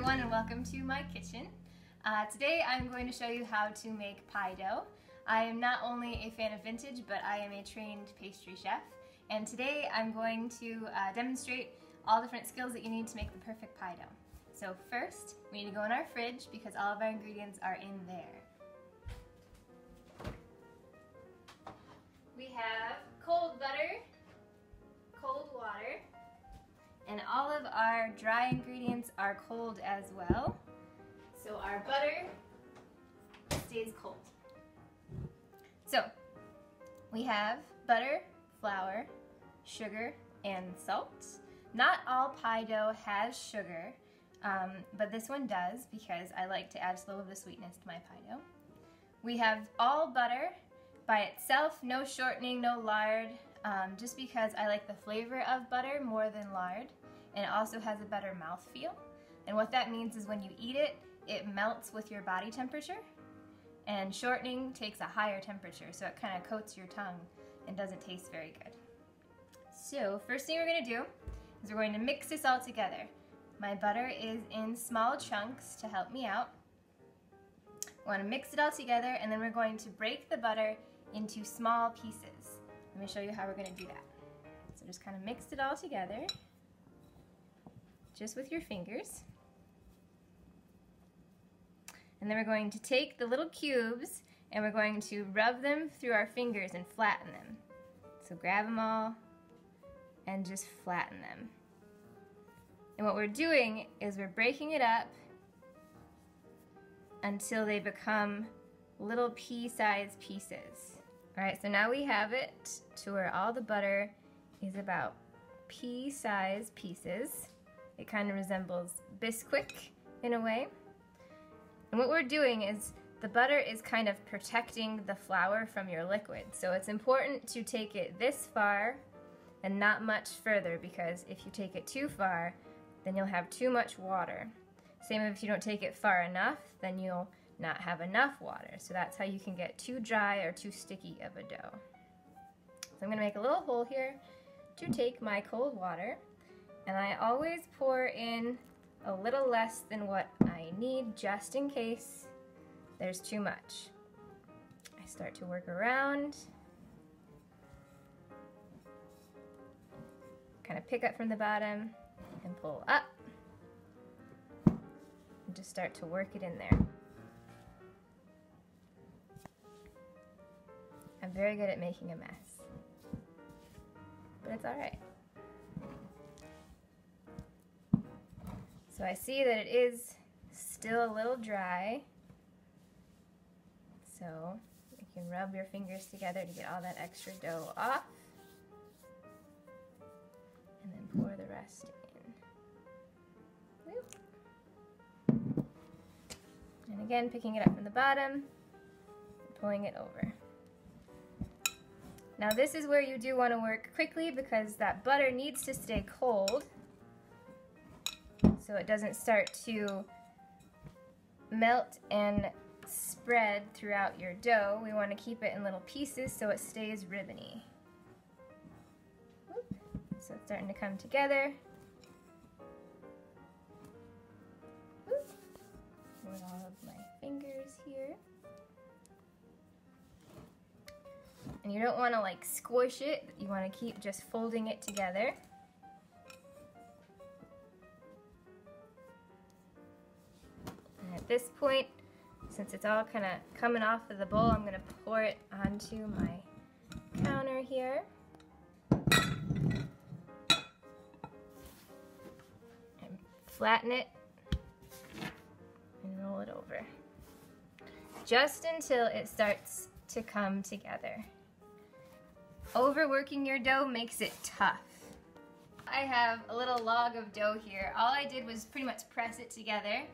everyone, and welcome to my kitchen. Today I'm going to show you how to make pie dough. I am not only a fan of vintage, but I am a trained pastry chef. And today I'm going to demonstrate all different skills that you need to make the perfect pie dough. So first, we need to go in our fridge because all of our ingredients are in there. We have cold butter, cold water, and all of our dry ingredients are cold as well. So our butter stays cold. So we have butter, flour, sugar, and salt. Not all pie dough has sugar, but this one does because I like to add a little bit of sweetness to my pie dough. We have all butter by itself, no shortening, no lard, just because I like the flavor of butter more than lard, and it also has a better mouthfeel. And what that means is when you eat it, it melts with your body temperature, and shortening takes a higher temperature, so it kind of coats your tongue and doesn't taste very good. So first thing we're going to do is we're going to mix this all together. My butter is in small chunks to help me out. We want to mix it all together, and then we're going to break the butter into small pieces. Let me show you how we're going to do that. So just kind of mix it all together, just with your fingers. And then we're going to take the little cubes and we're going to rub them through our fingers and flatten them. So grab them all and just flatten them. And what we're doing is we're breaking it up until they become little pea-sized pieces. Alright, so now we have it to where all the butter is about pea-sized pieces. It kind of resembles Bisquick in a way. And what we're doing is the butter is kind of protecting the flour from your liquid. So it's important to take it this far and not much further, because if you take it too far, then you'll have too much water. Same if you don't take it far enough, then you'll not have enough water. So that's how you can get too dry or too sticky of a dough. So I'm going to make a little hole here to take my cold water, and I always pour in a little less than what I need just in case there's too much. I start to work around, kind of pick up from the bottom and pull up, and just start to work it in there. I'm very good at making a mess, but it's all right. So I see that it is still a little dry, so you can rub your fingers together to get all that extra dough off, and then pour the rest in. Whoop. And again, picking it up from the bottom, and pulling it over. Now this is where you do want to work quickly because that butter needs to stay cold, so it doesn't start to melt and spread throughout your dough. We want to keep it in little pieces so it stays ribbony. Whoop. So it's starting to come together. Whoop. With all of my fingers here. And you don't want to like squish it, you want to keep just folding it together. At this point, since it's all kind of coming off of the bowl, I'm going to pour it onto my counter here. And flatten it and roll it over. Just until it starts to come together. Overworking your dough makes it tough. I have a little log of dough here. All I did was pretty much press it together.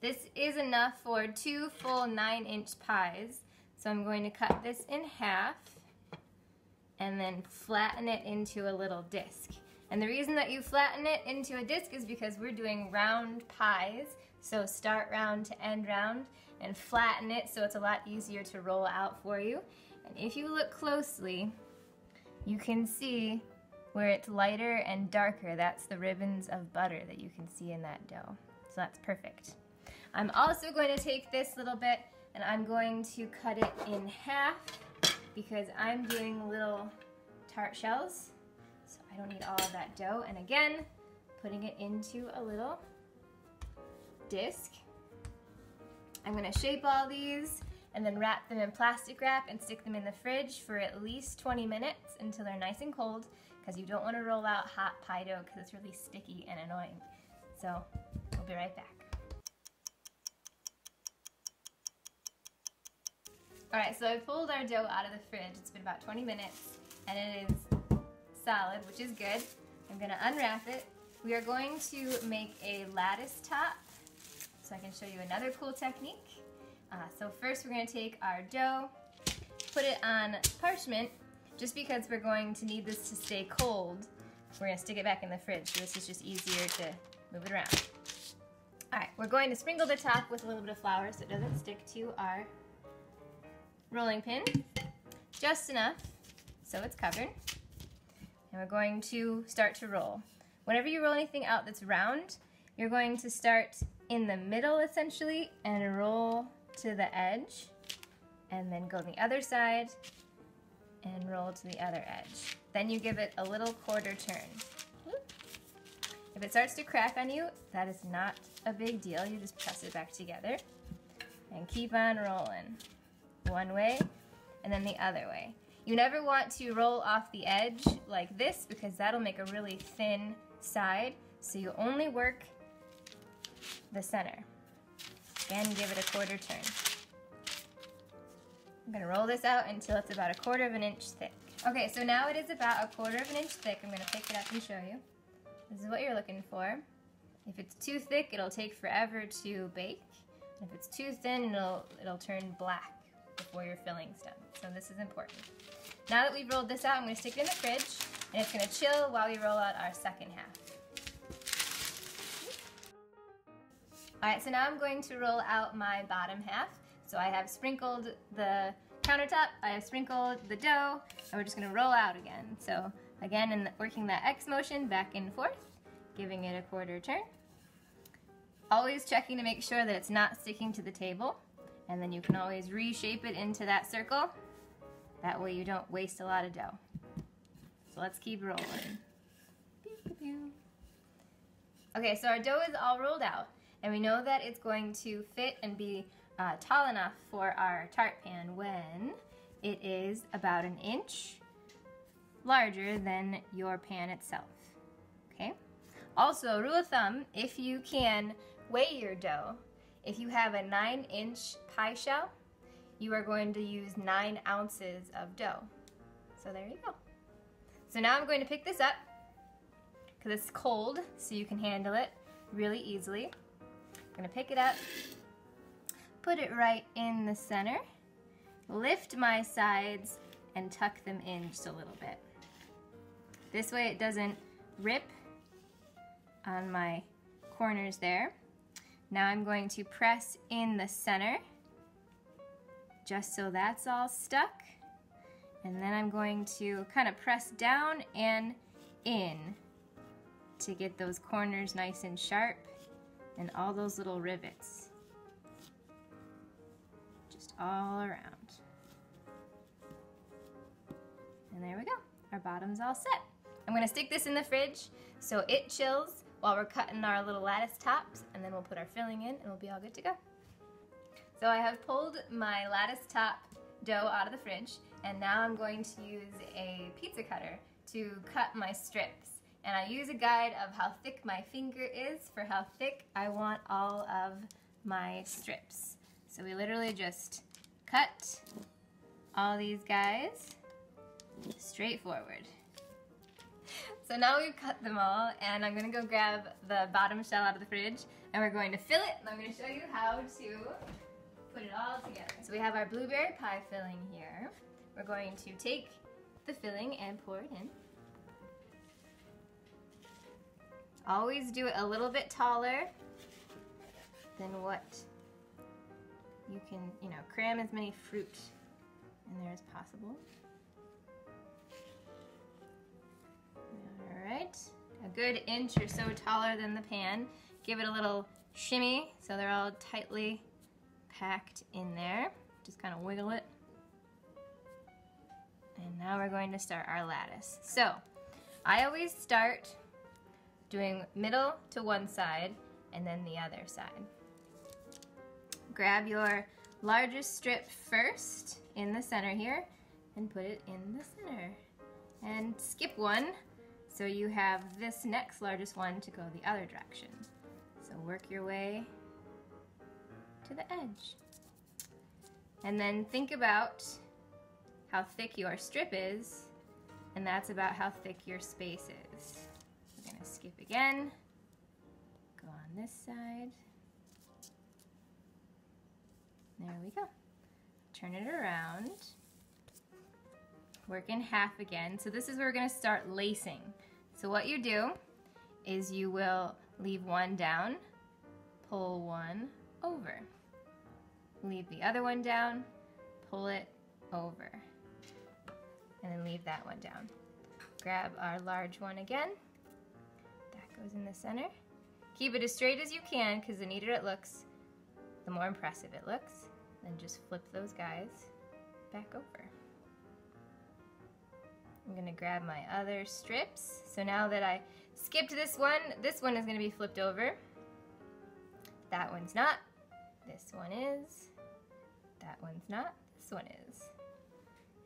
This is enough for 2 full 9-inch pies. So I'm going to cut this in half and then flatten it into a little disc. And the reason that you flatten it into a disc is because we're doing round pies. So start round to end round and flatten it so it's a lot easier to roll out for you. And if you look closely, you can see where it's lighter and darker. That's the ribbons of butter that you can see in that dough. So that's perfect. I'm also going to take this little bit and I'm going to cut it in half because I'm doing little tart shells. So I don't need all of that dough. And again, putting it into a little disc. I'm going to shape all these and then wrap them in plastic wrap and stick them in the fridge for at least 20 minutes until they're nice and cold, because you don't want to roll out hot pie dough because it's really sticky and annoying. So we'll be right back. Alright, so I pulled our dough out of the fridge. It's been about 20 minutes and it is solid, which is good. I'm going to unwrap it. We are going to make a lattice top, so I can show you another cool technique. So first we're going to take our dough, put it on parchment, just because we're going to need this to stay cold. We're going to stick it back in the fridge, so this is just easier to move it around. Alright, we're going to sprinkle the top with a little bit of flour so it doesn't stick to our rolling pin, just enough so it's covered. And we're going to start to roll. Whenever you roll anything out that's round, you're going to start in the middle essentially and roll to the edge, and then go the other side and roll to the other edge. Then you give it a little quarter turn. If it starts to crack on you, that is not a big deal. You just press it back together and keep on rolling. One way and then the other way. You never want to roll off the edge like this because that'll make a really thin side, so you only work the center. Again, give it a quarter turn. I'm going to roll this out until it's about 1/4 inch thick. Okay, so now it is about 1/4 inch thick. I'm going to pick it up and show you. This is what you're looking for. If it's too thick, it'll take forever to bake. If it's too thin, it'll turn black before your filling's done. So this is important. Now that we've rolled this out, I'm going to stick it in the fridge, and it's going to chill while we roll out our second half. Alright, so now I'm going to roll out my bottom half. So I have sprinkled the countertop, I have sprinkled the dough, and we're just going to roll out again. So again, working that X motion back and forth, giving it a quarter turn. Always checking to make sure that it's not sticking to the table, and then you can always reshape it into that circle. That way you don't waste a lot of dough. So let's keep rolling. Okay, so our dough is all rolled out, and we know that it's going to fit and be tall enough for our tart pan when it is about 1 inch larger than your pan itself. Okay? Also, rule of thumb, if you can weigh your dough, if you have a 9-inch pie shell, you are going to use 9 ounces of dough. So there you go. So now I'm going to pick this up because it's cold, so you can handle it really easily. I'm going to pick it up, put it right in the center, lift my sides, and tuck them in just a little bit. This way it doesn't rip on my corners there. Now I'm going to press in the center, just so that's all stuck. And then I'm going to kind of press down and in to get those corners nice and sharp and all those little rivets just all around. And there we go. Our bottom's all set. I'm going to stick this in the fridge so it chills while we're cutting our little lattice tops, and then we'll put our filling in and we'll be all good to go. So I have pulled my lattice top dough out of the fridge, and now I'm going to use a pizza cutter to cut my strips. And I use a guide of how thick my finger is for how thick I want all of my strips. So we literally just cut all these guys straight forward. So now we've cut them all, and I'm going to go grab the bottom shell out of the fridge, and we're going to fill it, and I'm going to show you how to put it all together. So we have our blueberry pie filling here. We're going to take the filling and pour it in. Always do it a little bit taller than what you can, cram as many fruit in there as possible. Alright, a good inch or so taller than the pan. Give it a little shimmy so they're all tightly packed in there. Just kind of wiggle it. And now we're going to start our lattice. So I always start doing middle to one side and then the other side. Grab your largest strip first in the center here and put it in the center. And skip one so you have this next largest one to go the other direction. So work your way to the edge. And then think about how thick your strip is, and that's about how thick your space is. We're gonna skip again, go on this side. There we go. Turn it around. Work in half again. So this is where we're gonna start lacing. So what you do is you will leave one down, pull one over. Leave the other one down, pull it over. And then leave that one down. Grab our large one again. That goes in the center. Keep it as straight as you can, because the neater it looks, the more impressive it looks. Then just flip those guys back over. I'm gonna grab my other strips. So now that I skipped this one is gonna be flipped over. That one's not. This one is. That one's not. This one is.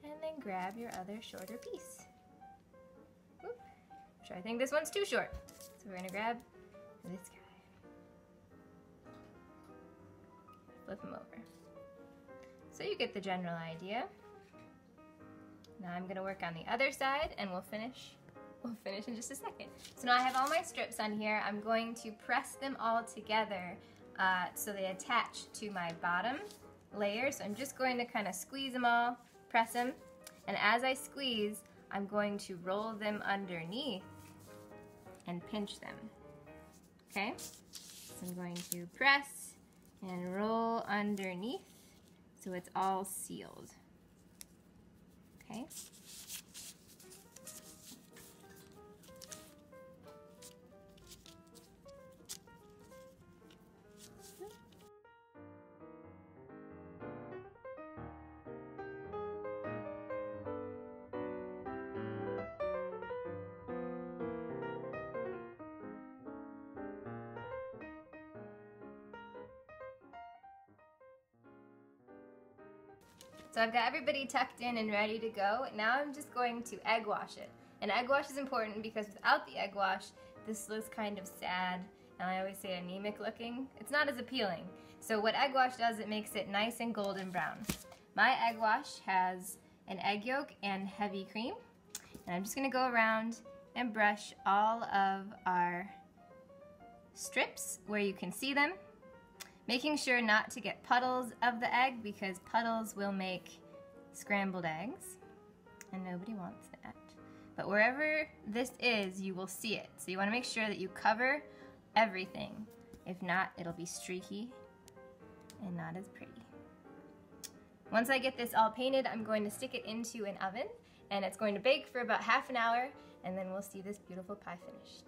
And then grab your other shorter piece. Oop. I think this one's too short. So we're gonna grab this guy. Flip him over. So you get the general idea. Now I'm gonna work on the other side and we'll finish in just a second. So now I have all my strips on here. I'm going to press them all together so they attach to my bottom layer. So I'm just going to kind of squeeze them all, press them, and as I squeeze, I'm going to roll them underneath and pinch them. Okay? So I'm going to press and roll underneath so it's all sealed. Okay? So I've got everybody tucked in and ready to go. Now I'm just going to egg wash it. And egg wash is important because without the egg wash, this looks kind of sad, and I always say anemic looking. It's not as appealing. So what egg wash does, it makes it nice and golden brown. My egg wash has an egg yolk and heavy cream. And I'm just gonna go around and brush all of our strips where you can see them. Making sure not to get puddles of the egg because puddles will make scrambled eggs and nobody wants that. But wherever this is, you will see it. So you want to make sure that you cover everything. If not, it'll be streaky and not as pretty. Once I get this all painted, I'm going to stick it into an oven and it's going to bake for about half an hour and then we'll see this beautiful pie finished.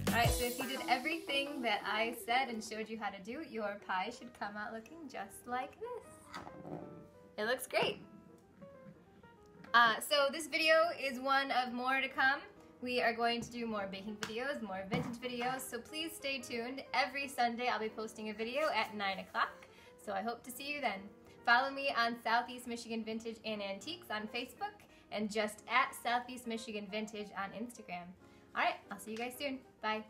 Alright, so if you did everything that I said and showed you how to do, your pie should come out looking just like this. It looks great. So this video is one of more to come. We are going to do more baking videos, more vintage videos, so please stay tuned. Every Sunday I'll be posting a video at 9 o'clock, so I hope to see you then. Follow me on Southeast Michigan Vintage and Antiques on Facebook and just at Southeast Michigan Vintage on Instagram. Alright, I'll see you guys soon. Bye.